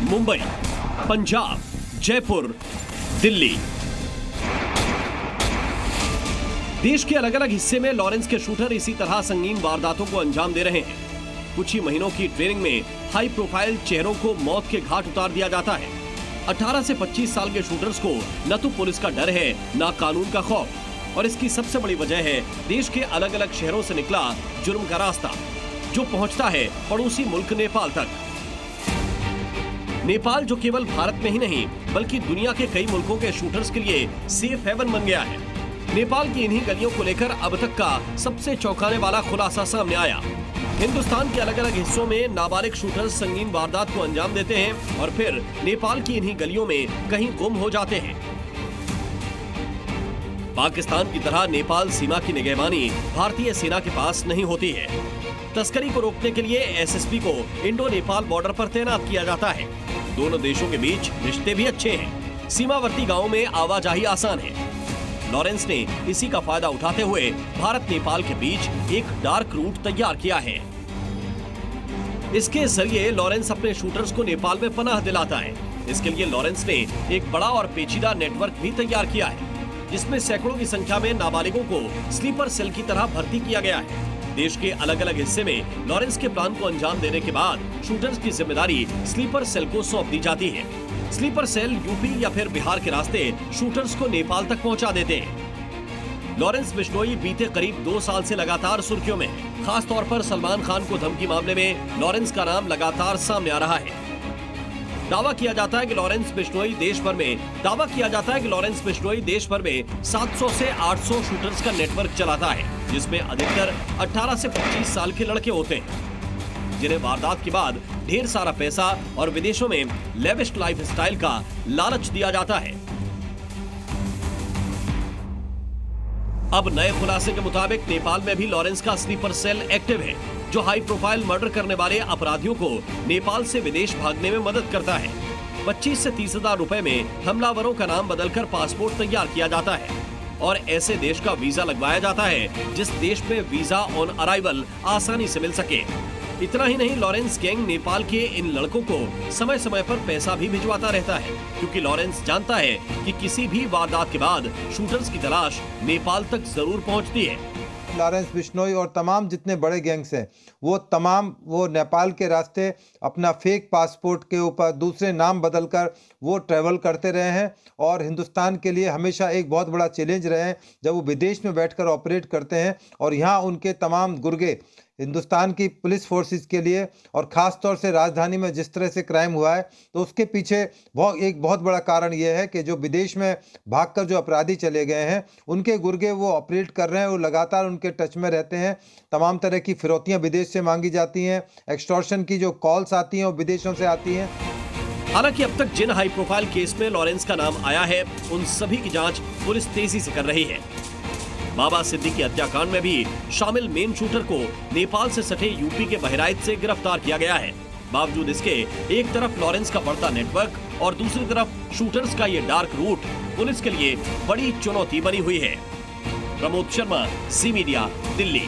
मुंबई, पंजाब, जयपुर, दिल्ली। देश के अलग अलग हिस्से में लॉरेंस के शूटर इसी तरह संगीन वारदातों को अंजाम दे रहे हैं। कुछ ही महीनों की ट्रेनिंग में हाई प्रोफाइल चेहरों को मौत के घाट उतार दिया जाता है। 18 से 25 साल के शूटर्स को न तो पुलिस का डर है न कानून का खौफ, और इसकी सबसे बड़ी वजह है देश के अलग अलग शहरों से निकला जुर्म का रास्ता, जो पहुंचता है पड़ोसी मुल्क नेपाल तक। नेपाल जो केवल भारत में ही नहीं बल्कि दुनिया के कई मुल्कों के शूटर्स के लिए सेफ हेवन बन गया है। नेपाल की इन्हीं गलियों को लेकर अब तक का सबसे चौंकाने वाला खुलासा सामने आया। हिंदुस्तान के अलग अलग हिस्सों में नाबालिग शूटर्स संगीन वारदात को अंजाम देते हैं और फिर नेपाल की इन्हीं गलियों में कहीं गुम हो जाते हैं। पाकिस्तान की तरह नेपाल सीमा की निगहबानी भारतीय सेना के पास नहीं होती है। तस्करी को रोकने के लिए एसएसपी को इंडो नेपाल बॉर्डर पर तैनात किया जाता है। दोनों देशों के बीच रिश्ते भी अच्छे हैं। सीमावर्ती गांवों में आवाजाही आसान है। लॉरेंस ने इसी का फायदा उठाते हुए भारत नेपाल के बीच एक डार्क रूट तैयार किया है। इसके जरिए लॉरेंस अपने शूटर्स को नेपाल में पनाह दिलाता है। इसके लिए लॉरेंस ने एक बड़ा और पेचीदा नेटवर्क भी तैयार किया है, जिसमें सैकड़ों की संख्या में नाबालिगों को स्लीपर सेल की तरह भर्ती किया गया है। देश के अलग अलग हिस्से में लॉरेंस के प्लान को अंजाम देने के बाद शूटर्स की जिम्मेदारी स्लीपर सेल को सौंप दी जाती है। स्लीपर सेल यूपी या फिर बिहार के रास्ते शूटर्स को नेपाल तक पहुंचा देते हैं। लॉरेंस बिश्नोई बीते करीब 2 साल से लगातार सुर्खियों में है। खास तौर पर सलमान खान को धमकी मामले में लॉरेंस का नाम लगातार सामने आ रहा है। दावा किया जाता है कि लॉरेंस बिश्नोई देश भर में 700 से 800 शूटर्स का नेटवर्क चलाता है, जिसमें अधिकतर 18 से 25 साल के लड़के होते हैं, जिन्हें वारदात के बाद ढेर सारा पैसा और विदेशों में लेविश लाइफस्टाइल का लालच दिया जाता है। अब नए खुलासे के मुताबिक नेपाल में भी लॉरेंस का स्लीपर सेल एक्टिव है, जो हाई प्रोफाइल मर्डर करने वाले अपराधियों को नेपाल से विदेश भागने में मदद करता है। 25 से 30 हजार रुपए में हमलावरों का नाम बदलकर पासपोर्ट तैयार किया जाता है और ऐसे देश का वीजा लगवाया जाता है जिस देश में वीजा ऑन अराइवल आसानी से मिल सके। इतना ही नहीं, लॉरेंस गैंग नेपाल के इन लड़कों को समय समय पर पैसा भी भिजवाता रहता है, क्योंकि लॉरेंस जानता है कि किसी भी वारदात के बाद शूटर्स की तलाश नेपाल तक जरूर पहुंचती है। लॉरेंस बिश्नोई और तमाम जितने बड़े गैंग्स हैं वो नेपाल के रास्ते अपना फेक पासपोर्ट के ऊपर दूसरे नाम बदलकर वो ट्रैवल करते रहे हैं और हिंदुस्तान के लिए हमेशा एक बहुत बड़ा चैलेंज रहे हैं जब वो विदेश में बैठकर ऑपरेट करते हैं। और यहाँ उनके तमाम गुर्गे हिंदुस्तान की पुलिस फोर्सेस के लिए और ख़ास तौर से राजधानी में जिस तरह से क्राइम हुआ है, तो उसके पीछे एक बहुत बड़ा कारण ये है कि जो विदेश में भागकर जो अपराधी चले गए हैं उनके गुर्गे वो ऑपरेट कर रहे हैं, वो लगातार उनके टच में रहते हैं। तमाम तरह की फिरौतियाँ विदेश से मांगी जाती हैं, एक्सटॉर्शन की जो कॉल्स आती हैं वो विदेशों से आती हैं। हालांकि अब तक जिन हाई प्रोफाइल केस में लॉरेंस का नाम आया है उन सभी की जांच पुलिस तेजी से कर रही है। बाबा सिद्दीकी हत्याकांड में भी शामिल मेन शूटर को नेपाल से सटे यूपी के बहराइच से गिरफ्तार किया गया है। बावजूद इसके एक तरफ लॉरेंस का बढ़ता नेटवर्क और दूसरी तरफ शूटर्स का ये डार्क रूट पुलिस के लिए बड़ी चुनौती बनी हुई है। प्रमोद शर्मा, ज़ी मीडिया, दिल्ली।